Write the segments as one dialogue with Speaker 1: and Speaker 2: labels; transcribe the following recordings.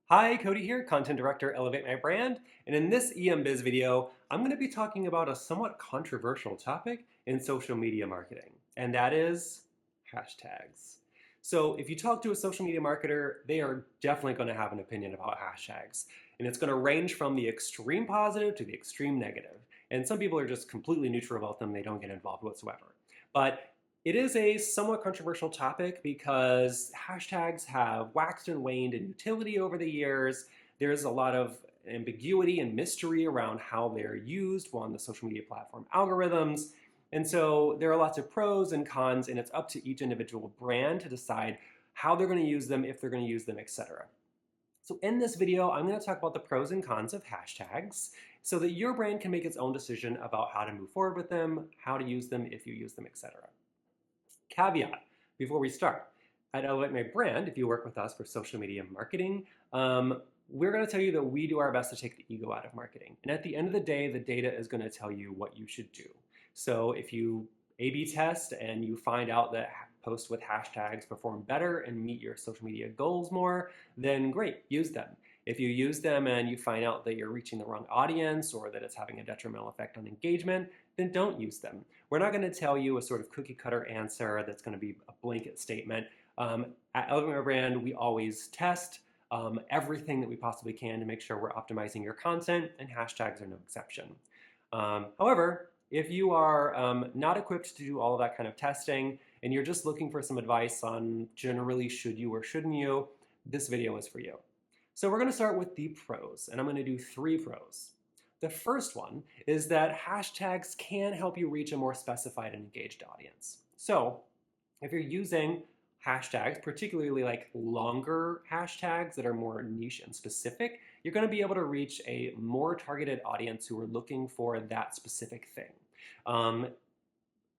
Speaker 1: Hi, Cody here, Content Director, Elevate My Brand. And in this EMBiz video, I'm going to be talking about a somewhat controversial topic in social media marketing, and that is hashtags. So if you talk to a social media marketer, they are definitely going to have an opinion about hashtags. And it's going to range from the extreme positive to the extreme negative. And some people are just completely neutral about them, they don't get involved whatsoever. But it is a somewhat controversial topic because hashtags have waxed and waned in utility over the years. There's a lot of ambiguity and mystery around how they're used on the social media platform algorithms. And so there are lots of pros and cons, and it's up to each individual brand to decide how they're going to use them, if they're going to use them, etc. So in this video, I'm going to talk about the pros and cons of hashtags so that your brand can make its own decision about how to move forward with them, how to use them, if you use them, etc. Caveat before we start. At Elevate My Brand, if you work with us for social media marketing, we're going to tell you that we do our best to take the ego out of marketing. And at the end of the day, the data is going to tell you what you should do. So if you A/B test and you find out that posts with hashtags perform better and meet your social media goals more, then great, use them. If you use them and you find out that you're reaching the wrong audience or that it's having a detrimental effect on engagement, then don't use them. We're not going to tell you a sort of cookie cutter answer that's going to be a blanket statement. At Elevate My Brand, we always test everything that we possibly can to make sure we're optimizing your content, and hashtags are no exception. However, if you are not equipped to do all of that kind of testing and you're just looking for some advice on generally should you or shouldn't you, this video is for you. So we're going to start with the pros, and I'm going to do 3 pros. The first one is that hashtags can help you reach a more specified and engaged audience. So if you're using hashtags, particularly like longer hashtags that are more niche and specific, you're going to be able to reach a more targeted audience who are looking for that specific thing.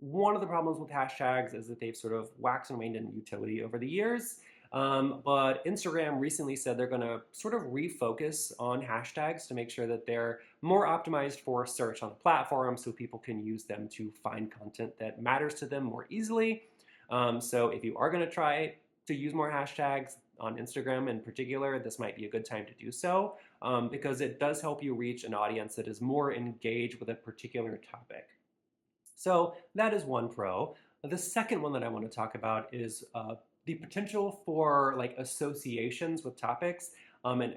Speaker 1: One of the problems with hashtags is that they've sort of waxed and waned in utility over the years. But Instagram recently said they're going to sort of refocus on hashtags to make sure that they're more optimized for search on the platform so people can use them to find content that matters to them more easily. So if you are going to try to use more hashtags on Instagram in particular, this might be a good time to do so because it does help you reach an audience that is more engaged with a particular topic. So that is one pro. The second one that I want to talk about is the potential for like associations with topics and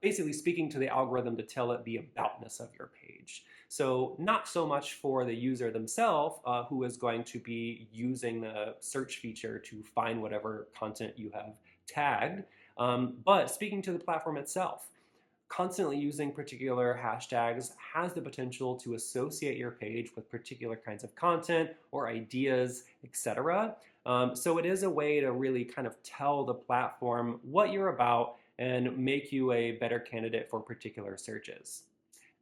Speaker 1: basically speaking to the algorithm to tell it the aboutness of your page. So not so much for the user themselves who is going to be using the search feature to find whatever content you have tagged, but speaking to the platform itself. Constantly using particular hashtags has the potential to associate your page with particular kinds of content or ideas, etc. So it is a way to really kind of tell the platform what you're about and make you a better candidate for particular searches.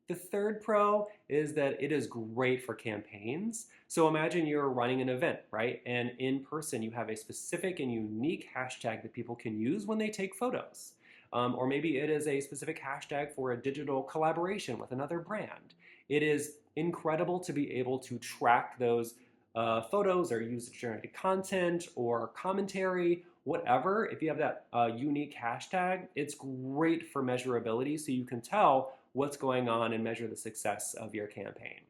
Speaker 1: The third pro is that it is great for campaigns. So imagine you're running an event, right? And in person, you have a specific and unique hashtag that people can use when they take photos. Or maybe it is a specific hashtag for a digital collaboration with another brand. It is incredible to be able to track those photos or user-generated content or commentary, whatever. If you have that unique hashtag, it's great for measurability so you can tell what's going on and measure the success of your campaign.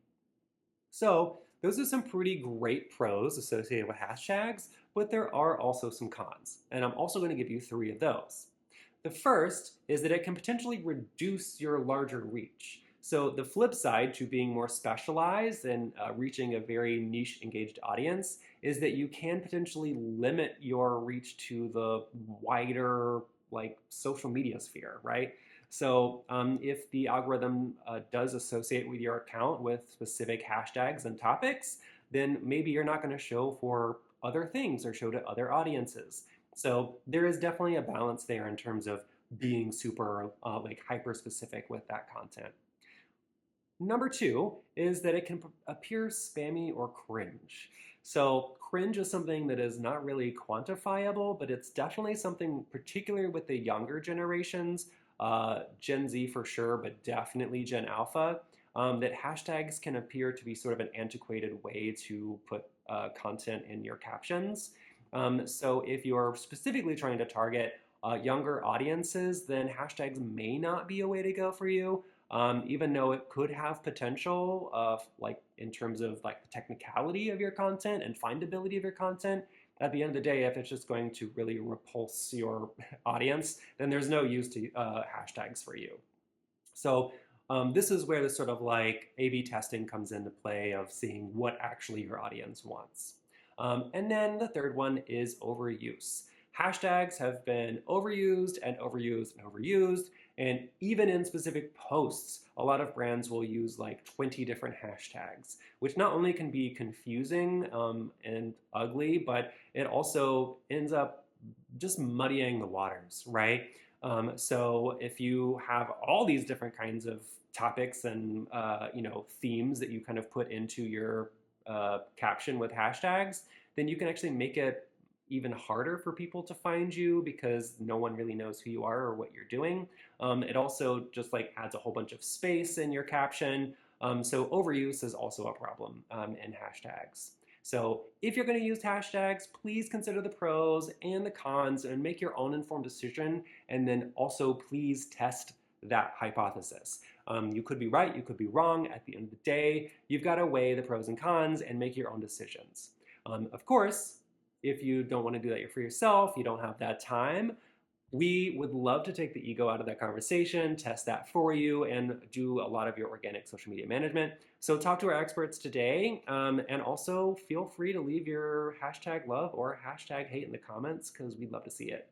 Speaker 1: So those are some pretty great pros associated with hashtags, but there are also some cons. And I'm also going to give you 3 of those. The first is that it can potentially reduce your larger reach. So the flip side to being more specialized and reaching a very niche engaged audience is that you can potentially limit your reach to the wider like social media sphere, right? So if the algorithm does associate with your account with specific hashtags and topics, then maybe you're not going to show for other things or show to other audiences. So there is definitely a balance there in terms of being super like hyper specific with that content. Number 2 is that it can appear spammy or cringe. So cringe is something that is not really quantifiable, but it's definitely something particularly with the younger generations, Gen Z for sure, but definitely Gen Alpha, that hashtags can appear to be sort of an antiquated way to put content in your captions. So if you're specifically trying to target younger audiences, then hashtags may not be a way to go for you. Even though it could have potential of like in terms of like the technicality of your content and findability of your content, at the end of the day, if it's just going to really repulse your audience, then there's no use to hashtags for you. So this is where the sort of like A/B testing comes into play of seeing what actually your audience wants. And then the third one is overuse. Hashtags have been overused and overused and overused. And even in specific posts, a lot of brands will use like 20 different hashtags, which not only can be confusing and ugly, but it also ends up just muddying the waters, right? So if you have all these different kinds of topics and themes that you kind of put into your caption with hashtags, then you can actually make it even harder for people to find you because no one really knows who you are or what you're doing. It also just like adds a whole bunch of space in your caption. So overuse is also a problem in hashtags. So if you're going to use hashtags, please consider the pros and the cons and make your own informed decision. And then also please test that hypothesis. You could be right, you could be wrong. At the end of the day, you've got to weigh the pros and cons and make your own decisions. Of course, if you don't want to do that for yourself, you don't have that time, we would love to take the ego out of that conversation, test that for you, and do a lot of your organic social media management. So talk to our experts today, and also feel free to leave your hashtag love or hashtag hate in the comments because we'd love to see it.